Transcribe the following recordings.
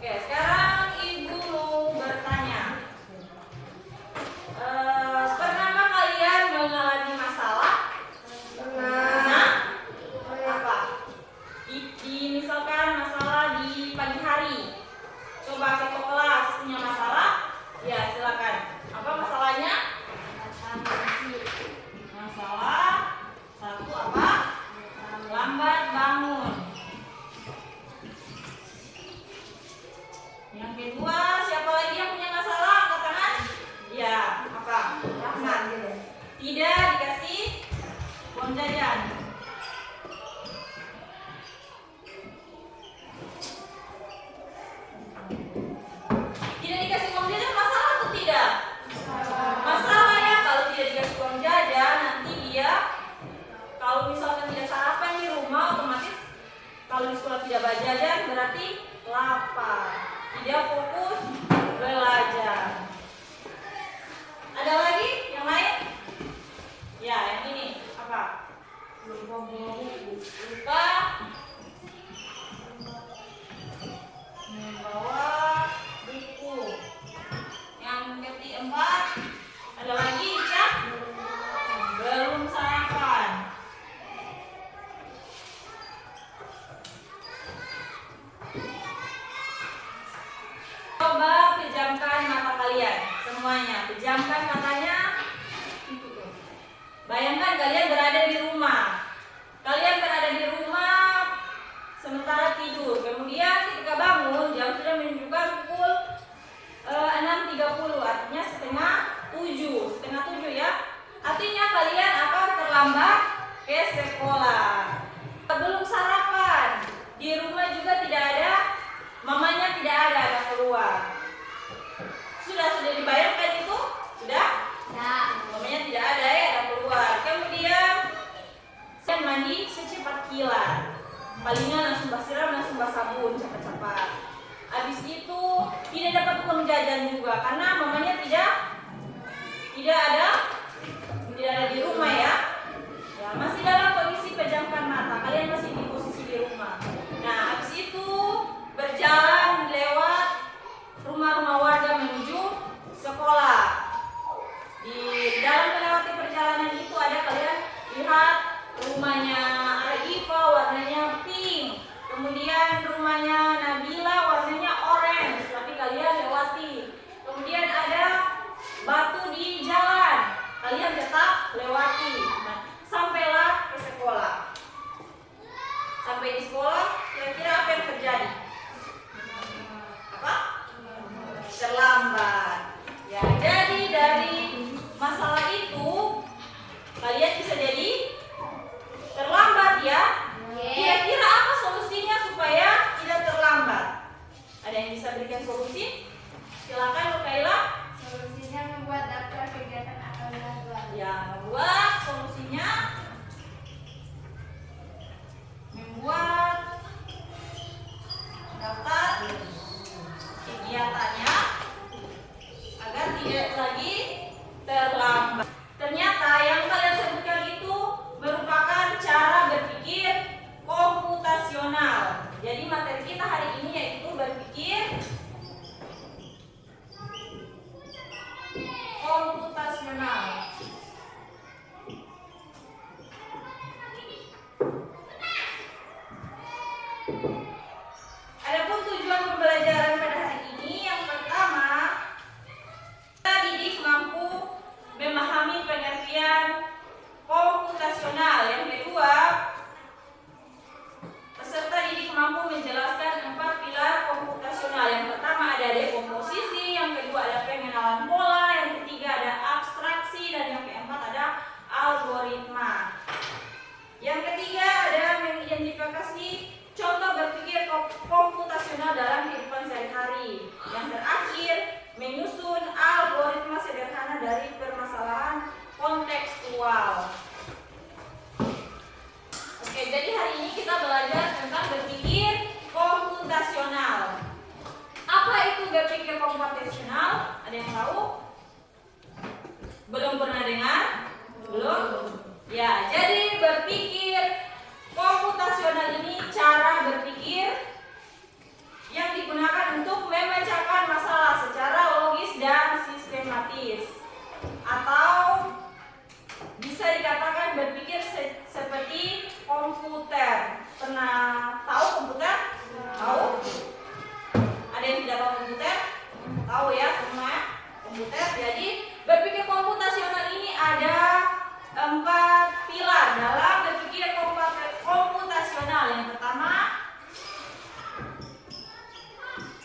Oke, sekarang Ibu mau bertanya. Pernahkah kalian mengalami masalah? Pernah. Apa? Misalkan masalah di pagi hari. Coba ketua kelas punya masalah? Ya, silakan. Apa masalahnya? Masalah satu apa? Lambat bangun. Yang kedua, siapa lagi yang punya masalah? Angkat tangan. Ya, apa? Rahmat. Tidak dikasih uang jajan. Tidak dikasih uang jajan masalah atau tidak? Masalah ya, kalau tidak dikasih uang jajan nanti dia kalau misalkan tidak sarapan di rumah otomatis kalau di sekolah tidak bawa jajan berarti lapar. Tidak fokus belajar. Ada lagi yang lain? Ya, yang ini apa? Lupa membawa buku. Yang keempat, ada lagi Cak? Belum sarapan. Coba pejamkan mata kalian semuanya. Pejamkan matanya. Bayangkan kalian berada di rumah. Kalian berada di rumah sementara tidur. Kemudian ketika bangun jam sudah menunjukkan pukul 6.30. Artinya setengah tujuh ya. Artinya kalian akan terlambat ke sekolah. Belum sarapan. Di rumah juga tidak ada. Mamanya tidak ada keluar. Sudah dibayangkan itu? Sudah? Ya. Mamanya tidak ada ya, ada keluar. Kemudian saya mandi secepat kilat. Palingnya langsung basiram, langsung sabun cepat-cepat. Habis itu tidak dapat uang jajan juga karena mamanya tidak ada di rumah ya. Ya, masih dalam kondisi pejamkan mata. Kalian masih di posisi di rumah. Nah, habis itu berjalan lewat rumah-rumah warga menuju sekolah. Di dalam melewati perjalanan itu ada kalian lihat rumahnya Arifah warnanya pink. Kemudian rumahnya Nabila warnanya orange, tapi kalian lewati. Kemudian ada batu di jalan. Kalian tetap lewati. Nah, sampailah ke sekolah. Sampai di sekolah, kira-kira apa yang terjadi? Apa? Terlambat. Ya, jadi dari masalah itu kalian bisa jadi terlambat ya. Kira-kira apa solusinya supaya tidak terlambat? Ada yang bisa berikan solusi? Silakan Lukaila. Solusinya membuat daftar kegiatan atau jadwal. Ya, membuat solusinya membuat daftar kegiatannya agar tidak lagi terlambat. Ternyata yang kalian sebutkan itu merupakan cara berpikir komputasional. Jadi materi kita hari ini yaitu berpikir komputasional. Adapun tujuan pembelajaran pada hari ini yang pertama, kita didik mampu memahami pengertian komputasional. Yang kedua, peserta didik mampu menjelaskan 4 pilar komputasional. Yang pertama ada dekomposisi, yang kedua ada pengenalan pola, yang ketiga ada abstraksi, dan yang keempat ada algoritma. Yang ketiga ada mengidentifikasi contoh berpikir komputasional dalam kehidupan sehari-hari. Yang terakhir, menyusun algoritma sederhana dari permasalahan kontekstual. Oke, jadi hari ini kita belajar tentang berpikir komputasional. Apa itu berpikir komputasional? Ada yang tahu? Belum pernah dengar? Belum? Ya, jadi berpikir komputasional ini cara berpikir yang digunakan untuk komputer. Jadi berpikir komputasional ini ada 4 pilar dalam berpikir komputasional. Yang pertama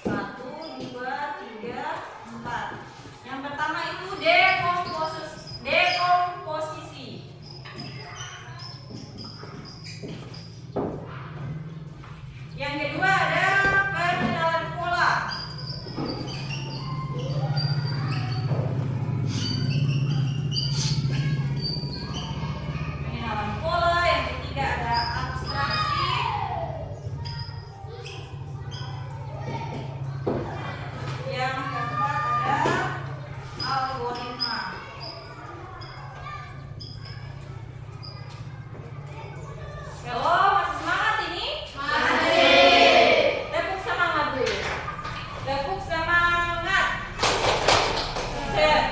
1, 2, 3, 4. Yang pertama itu dekomposisi. Yang kedua ada pengenalan pola. Pengenalan pola. Yang ketiga ada abstraksi. Yang keempat ada algoritma. Halo, masih semangat ini? Tepuk semangat dulu. Tepuk semangat. Semangat.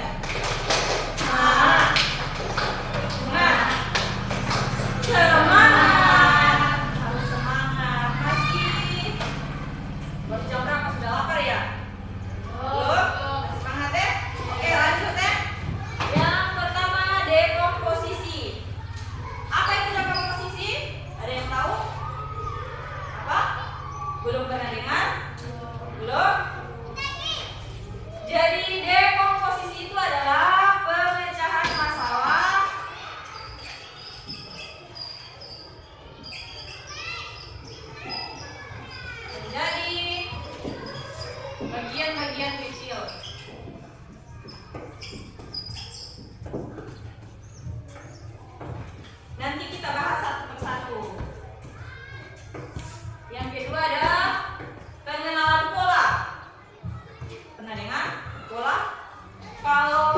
Semangat. Harus semangat. Masih. Baru jam berapa? Sudah lapar ya? Belum? Masih semangat ya? Oke, lanjut ya. Yang pertama dekomposisi. Apa itu dekomposisi? Ada yang tahu? Apa? Belum pernah dengar? Belum? Jadi dekomposisi itu adalah pemecahan masalah menjadi bagian-bagian kecil. Nanti kita bahas satu persatu. Yang kedua ada pengenalan pola. Pernah dengar pola? Kalau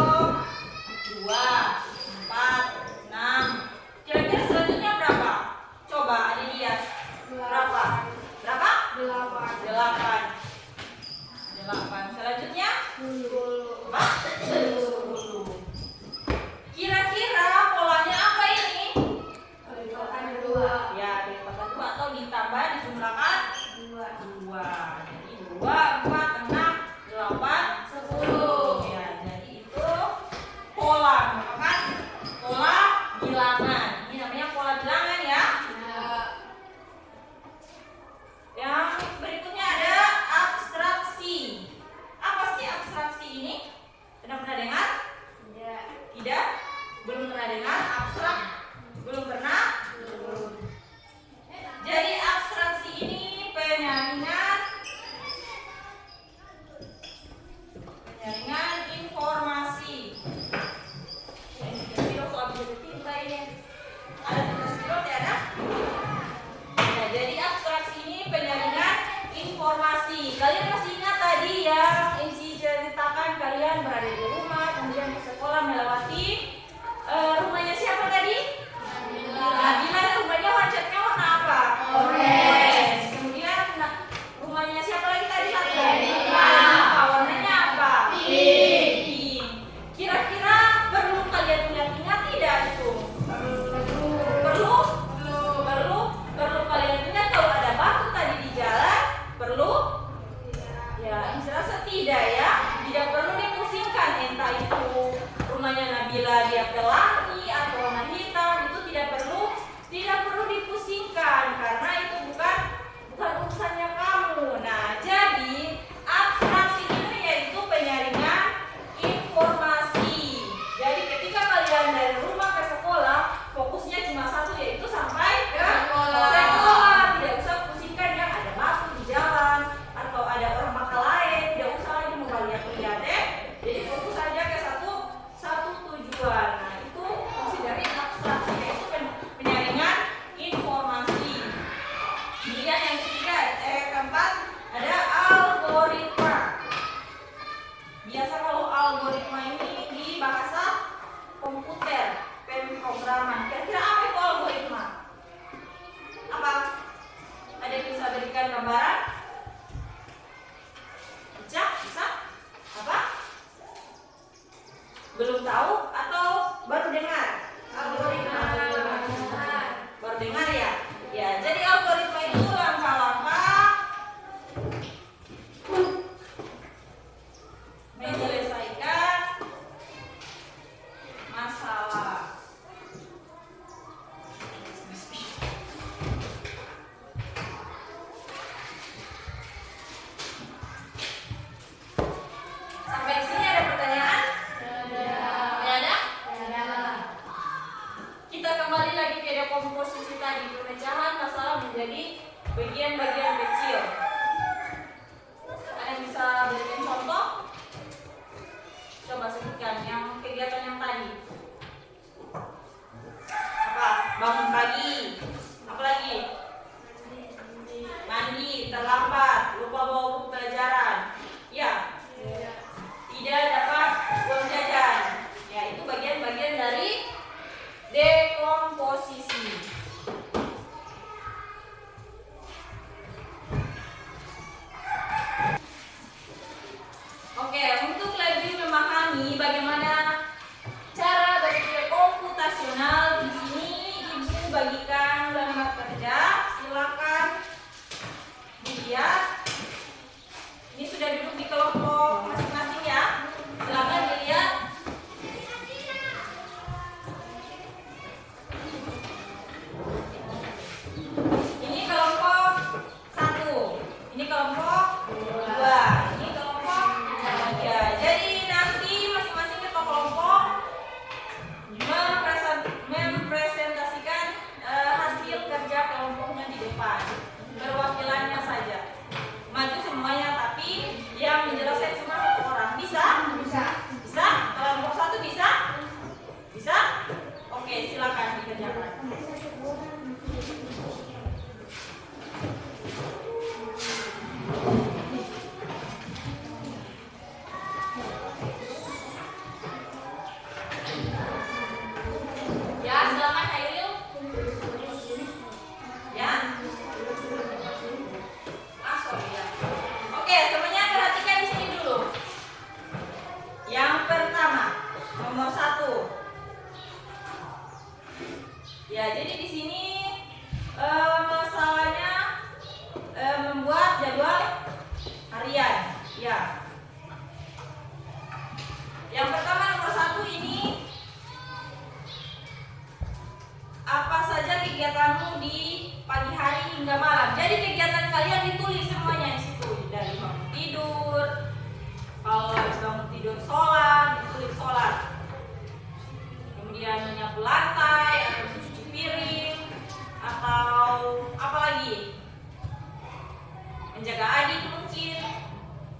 2, 4, 6. Kira-kira selanjutnya berapa? Coba ada hias. Berapa? Berapa? 8. 8. Selanjutnya? 10. 10. Kira-kira polanya apa ini? Ya, dilipatkan 2 atau ditambah dijumlahkan 2. Jadi 2, 4, 6, 8, 10. Ya, jadi itu pola, kan? Pola bilangan. Ini namanya pola bilangan ya. Yang berikutnya ada abstraksi. Apa sih abstraksi ini? Pernah dengar? Tidak? Belum pernah dengar? Abstrak? Belum pernah? Jadi abstraksi ini penyaringan informasi. Ada tugas biro tidak ada? Nah, jadi abstraksi ini penyaringan informasi. Kalian masih ingat tadi yang Inci ceritakan kalian berada di rumah, kemudian ke sekolah melewati rumahnya siapa tadi? Nabila. Rumahnya catnya warna apa? Orange. Kemudian rumahnya siapa lagi tadi? Warnanya apa? Pink. Kira-kira perlu kalian ingat-ingat tidak itu? Perlu kalian ingat kalau ada batu tadi di jalan? Perlu? Ya, saya rasa tidak ya. Tidak perlu dipusingkan, entah itu rumahnya Nabila dia pelangi atau warna hitam, itu tidak perlu dipusingkan karena itu bukan Oke, semuanya perhatikan di sini dulu. Yang pertama, nomor 1. Ya, jadi di sini masalahnya membuat jadwal harian. Ya. Yang pertama nomor 1 ini, apa saja kegiatanmu di pagi hari hingga malam. Jadi kegiatan kalian ditulis semuanya di situ. Dari bangun tidur, kalau habis bangun tidur sholat, ditulis sholat. Kemudian menyapu lantai atau mencuci piring atau apa lagi? Menjaga adik mungkin.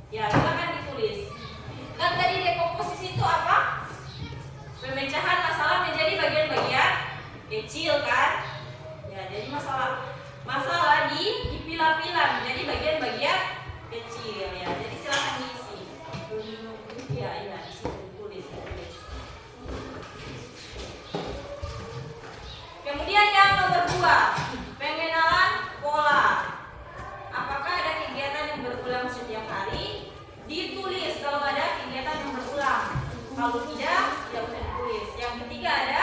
Ya, silakan ditulis. Kan tadi dekomposisi itu apa? Pemecahan masalah menjadi bagian-bagian kecil kan? Ya, jadi masalah dipilah-pilah menjadi bagian-bagian kecil ya. Jadi silakan diisi. Ya, di situ ditulis. Kemudian yang nomor 2, pengenalan pola. Apakah ada kegiatan yang berulang setiap hari? Ditulis kalau ada kegiatan yang berulang. Kalau tidak, tidak usah ditulis. Yang ketiga ada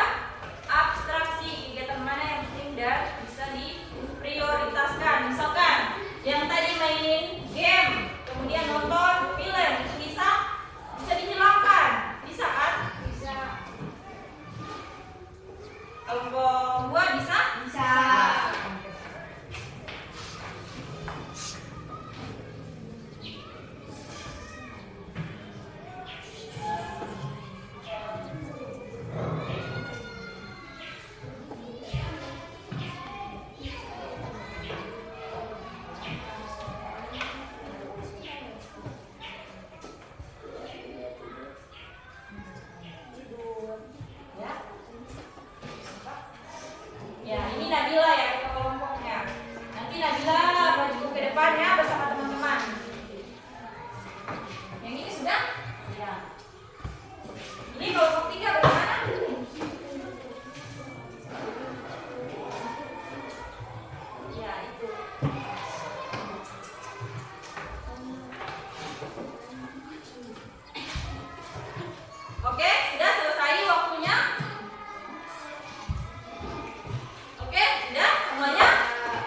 abstraksi, kegiatan mana yang penting dan bisa diprioritaskan. Misalkan yang tadi mainin game, kemudian nonton film, itu bisa dihilangkan. Bisa kan? Bisa. Kelompok 2 bisa? Bisa. Ya, ini Nabila ya kelompoknya. Nanti Nabila maju ke depan ya bersama teman-teman. Yang ini sudah? Ya. Ini kelompok 3 bagaimana? Ya, itu. Oke, sudah selesai waktunya? Oke, sudah semuanya?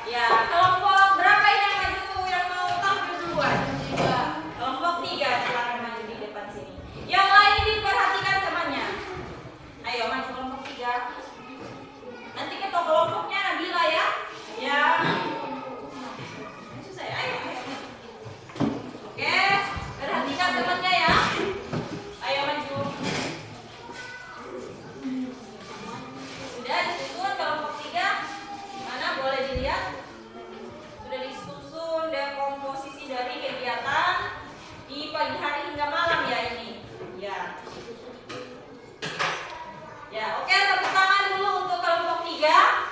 Ya, kelompok berapa ini yang maju yang mau tampil duluan? 3. Kelompok 3 silakan maju di depan sini. Yang lain diperhatikan temannya. Ayo maju kelompok 3. Nanti ketua kelompoknya Nabila ya. Ya. Susah ya, ayo. Oke, perhatikan temannya ya. Ayo maju. Sudah disusun kelompok 3. Mana boleh dilihat? Sudah disusun dekomposisi dari kegiatan di pagi hari hingga malam ya ini. Ya. Ya, oke, tepuk tangan dulu untuk kelompok 3.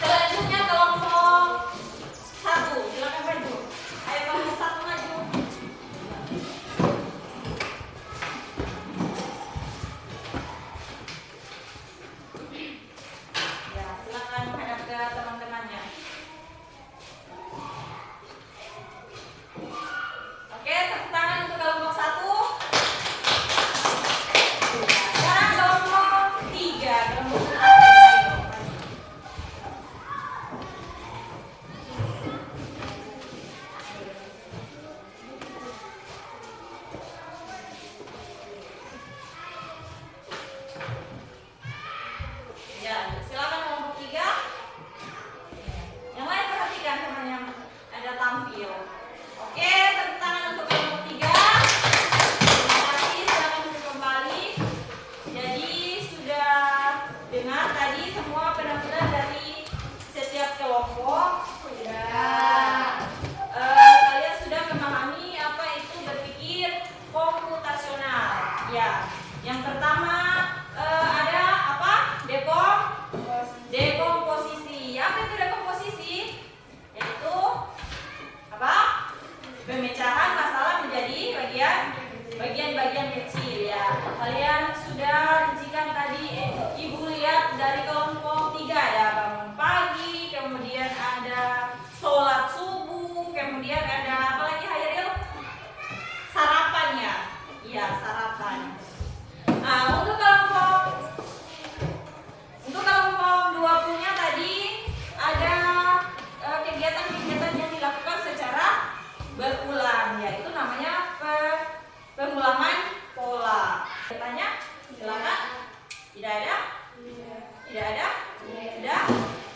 Selanjutnya kelompok 1. Silakan maju. Ayo kelompok 1 maju. Ya, silakan menghadap ke teman-temannya. Oke, tepuk tangan untuk kelompok 1. Ya, sekarang kelompok 3. Kelompok 1. Ayo. Ya, silakan kelompok 3. Yang lain perhatikan teman yang ada tampil. Oke, tepuk tangan untuk kelompok 3. Terima kasih, silakan duduk kembali. Jadi sudah dengar tadi semua benar-benar dari setiap kelompok. Sudah. Kalian sudah memahami apa itu berpikir komputasional. Ya, yang pertama ada apa? Dekomposisi. Apa itu dekomposisi? Yaitu apa? Pemecahan masalah menjadi bagian-bagian kecil ya. Kalian sudah rincikan tadi, Ibu lihat dari kelompok 3 ada bangun pagi, kemudian ada sholat subuh, kemudian ada berulang, yaitu namanya pengulangan pola. Tanya, silakan. Tidak ada? Tidak ada?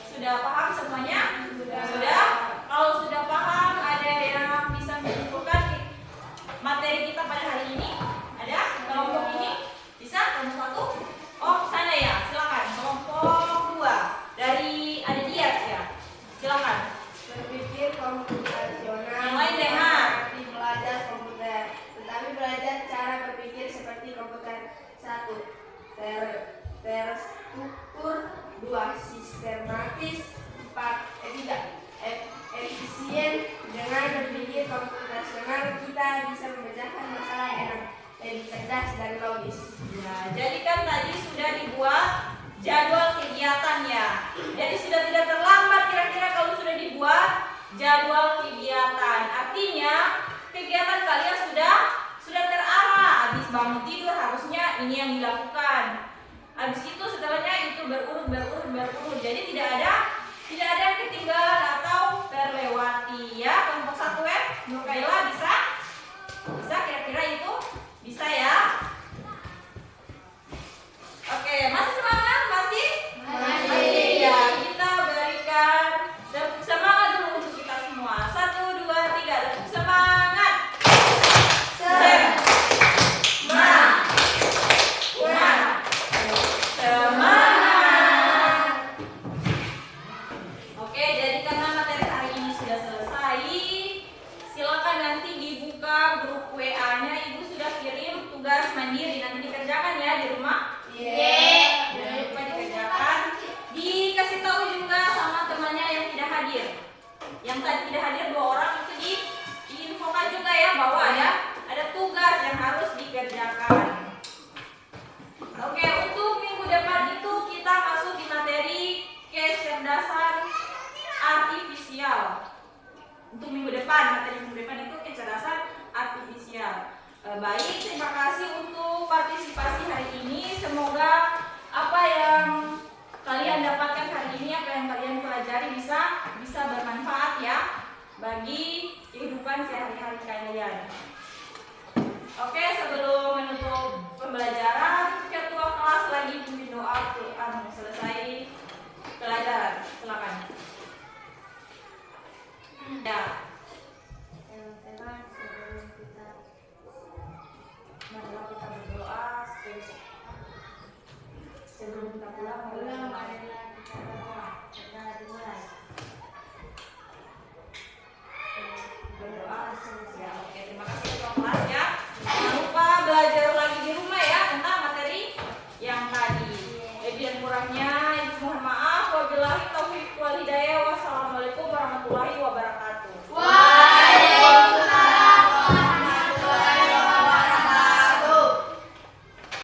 Sudah paham semuanya? Sudah? Kalau sudah paham, ada yang bisa menyimpulkan materi kita pada hari ini? Ada? Kelompok ini? Bisa? Kelompok 1? Oh, sana ya. Silakan. Kelompok 2 dari ada Dias ya. Silakan. Berpikir komputasional. Yang lain deh, ha. Seperti belajar komputer, tetapi belajar cara berpikir seperti komputer. 1. Terstruktur. 2. Sistematis. 3. Efisien. Dengan berpikir komputasional kita bisa memecahkan masalah yang lebih cerdas dan logis. Ya, jadi kan tadi sudah dibuat jadwal kegiatan ya. Jadi sudah tidak terlambat kira-kira kalau sudah dibuat jadwal kegiatan. Artinya kegiatan kalian sudah terarah. Habis bangun tidur harusnya ini yang dilakukan. Habis itu setelahnya itu berurut. Jadi tidak ada yang ketinggalan atau terlewati ya. Kelompok 1 Nur Kaila bisa kira-kira itu bisa ya. Oke, masih semangat? Masih ya. Kita berikan tepuk semangat dulu untuk kita semua. 1, 2, 3, tepuk semangat. Oke, jadi karena materi hari ini sudah selesai, silakan nanti dibuka grup WA-nya. Ibu sudah kirim tugas mandiri, nanti dikerjakan ya di rumah. Jangan lupa dikerjakan. Dikasih tahu juga sama temannya yang tidak hadir. Yang tadi tidak hadir 2 orang itu diinfokan juga ya bahwa ada tugas yang harus dikerjakan. Oke, untuk minggu depan itu kita masuk di materi kecerdasan artifisial. Untuk minggu depan, materi minggu depan itu kecerdasan artifisial. Baik, terima kasih untuk partisipasi hari ini. Semoga apa yang kalian dapatkan hari ini, apa yang kalian pelajari bisa bermanfaat ya bagi kehidupan sehari-hari kalian. Oke, sebelum menutup pembelajaran, ketua kelas lagi pimpin doa selesai pelajaran. Silakan. Ya. Teman-teman, Marilah kita berdoa sebelum kita pulang. marilah kita berdoa. Kita dimulai. Berdoa ya. Oke, terima kasih.